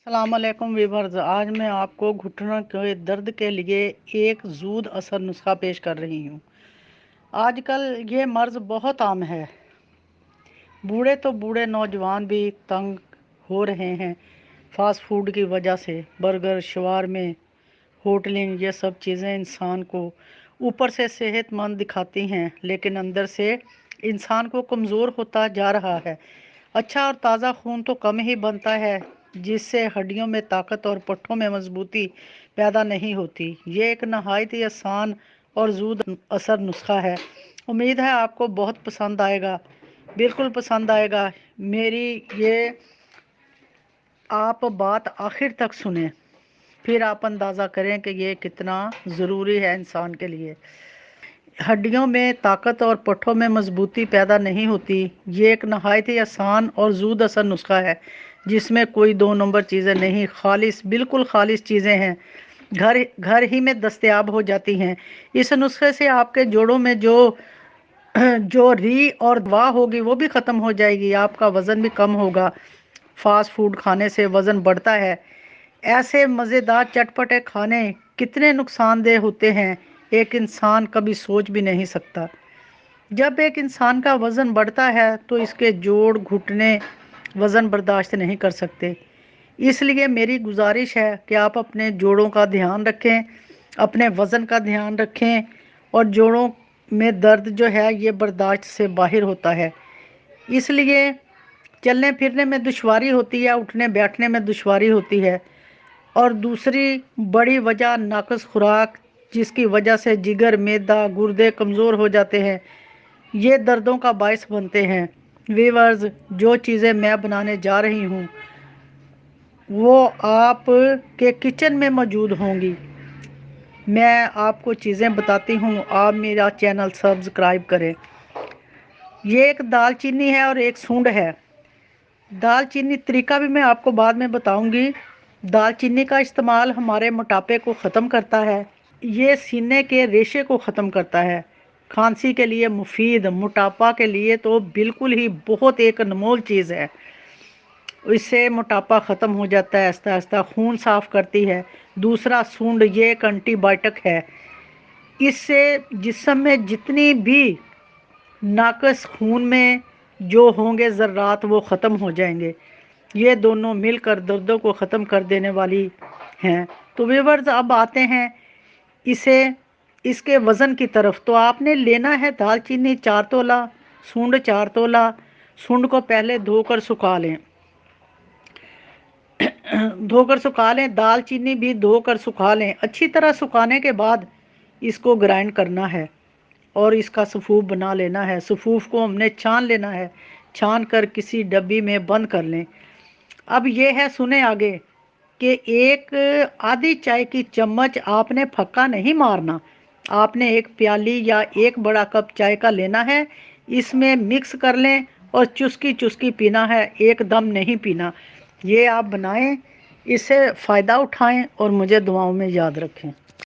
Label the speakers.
Speaker 1: अस्सलाम वालेकुम वीवर्स। आज मैं आपको घुटनों के दर्द के लिए एक जूद असर नुस्खा पेश कर रही हूँ। आजकल ये मर्ज़ बहुत आम है। बूढ़े तो बूढ़े, नौजवान भी तंग हो रहे हैं फास्ट फूड की वजह से। बर्गर, शवारमे, होटलिंग, ये सब चीज़ें इंसान को ऊपर से सेहतमंद दिखाती हैं, लेकिन अंदर से इंसान को कमज़ोर होता जा रहा है। अच्छा और ताज़ा खून तो कम ही बनता है, जिससे हड्डियों में ताकत और पट्टों में मजबूती पैदा नहीं होती। ये एक नहायत ही आसान और जूद असर नुस्खा है। उम्मीद है आपको बहुत पसंद आएगा, बिल्कुल पसंद आएगा। मेरी ये आप बात आखिर तक सुने, फिर आप अंदाज़ा करें कि ये कितना ज़रूरी है इंसान के लिए। हड्डियों में ताकत और पट्टों में मजबूती पैदा नहीं होती। ये एक नहायत ही आसान और जूद असर नुस्खा है, जिसमें कोई दो नंबर चीज़ें नहीं, खालिस, बिल्कुल खालिस चीज़ें हैं, घर घर ही में दस्तयाब हो जाती हैं। इस नुस्खे से आपके जोड़ों में जो री और दवा होगी वो भी ख़त्म हो जाएगी। आपका वज़न भी कम होगा। फास्ट फूड खाने से वज़न बढ़ता है। ऐसे मज़ेदार चटपटे खाने कितने नुकसानदेह होते हैं, एक इंसान कभी सोच भी नहीं सकता। जब एक इंसान का वज़न बढ़ता है तो इसके जोड़, घुटने वज़न बर्दाश्त नहीं कर सकते। इसलिए मेरी गुजारिश है कि आप अपने जोड़ों का ध्यान रखें, अपने वज़न का ध्यान रखें। और जोड़ों में दर्द जो है ये बर्दाश्त से बाहर होता है, इसलिए चलने फिरने में दुश्वारी होती है, उठने बैठने में दुश्वारी होती है। और दूसरी बड़ी वजह नाक़स खुराक, जिसकी वजह से जिगर, मैदा, गुर्दे कमज़ोर हो जाते हैं, ये दर्दों का बायस बनते हैं। वीवर्स, जो चीज़ें मैं बनाने जा रही हूँ वो आप के किचन में मौजूद होंगी। मैं आपको चीज़ें बताती हूँ, आप मेरा चैनल सब्सक्राइब करें। ये एक दालचीनी है और एक सूंड है। दालचीनी तरीका भी मैं आपको बाद में बताऊंगी। दालचीनी का इस्तेमाल हमारे मोटापे को ख़त्म करता है। ये सीने के रेशे को ख़त्म करता है। खांसी के लिए मुफीद, मोटापा के लिए तो बिल्कुल ही बहुत एक अनमोल चीज़ है। इससे मोटापा ख़त्म हो जाता है, आहिस्ता आहिस्ता खून साफ़ करती है। दूसरा सूंड, ये एक एंटीबायोटिक है। इससे जिस्म में जितनी भी नाकस खून में जो होंगे ज़र्रात वो ख़त्म हो जाएंगे। ये दोनों मिलकर दर्दों को ख़त्म कर देने वाली हैं। तो व्यूअर्स, अब आते हैं इसके वज़न की तरफ। तो आपने लेना है दालचीनी 4 तोला, सूंड 4 तोला। सूंड को पहले धोकर सुखा लें, दालचीनी भी धोकर सुखा लें। अच्छी तरह सुखाने के बाद इसको ग्राइंड करना है और इसका सफ़ूफ बना लेना है। सफ़ूफ को हमने छान लेना है, छान कर किसी डब्बी में बंद कर लें। अब ये है, सुने आगे, कि एक आधी चाय की चम्मच आपने फक्का नहीं मारना। आपने एक प्याली या एक बड़ा कप चाय का लेना है, इसमें मिक्स कर लें और चुस्की चुस्की पीना है, एकदम नहीं पीना। ये आप बनाएं, इससे फ़ायदा उठाएं और मुझे दुआओं में याद रखें।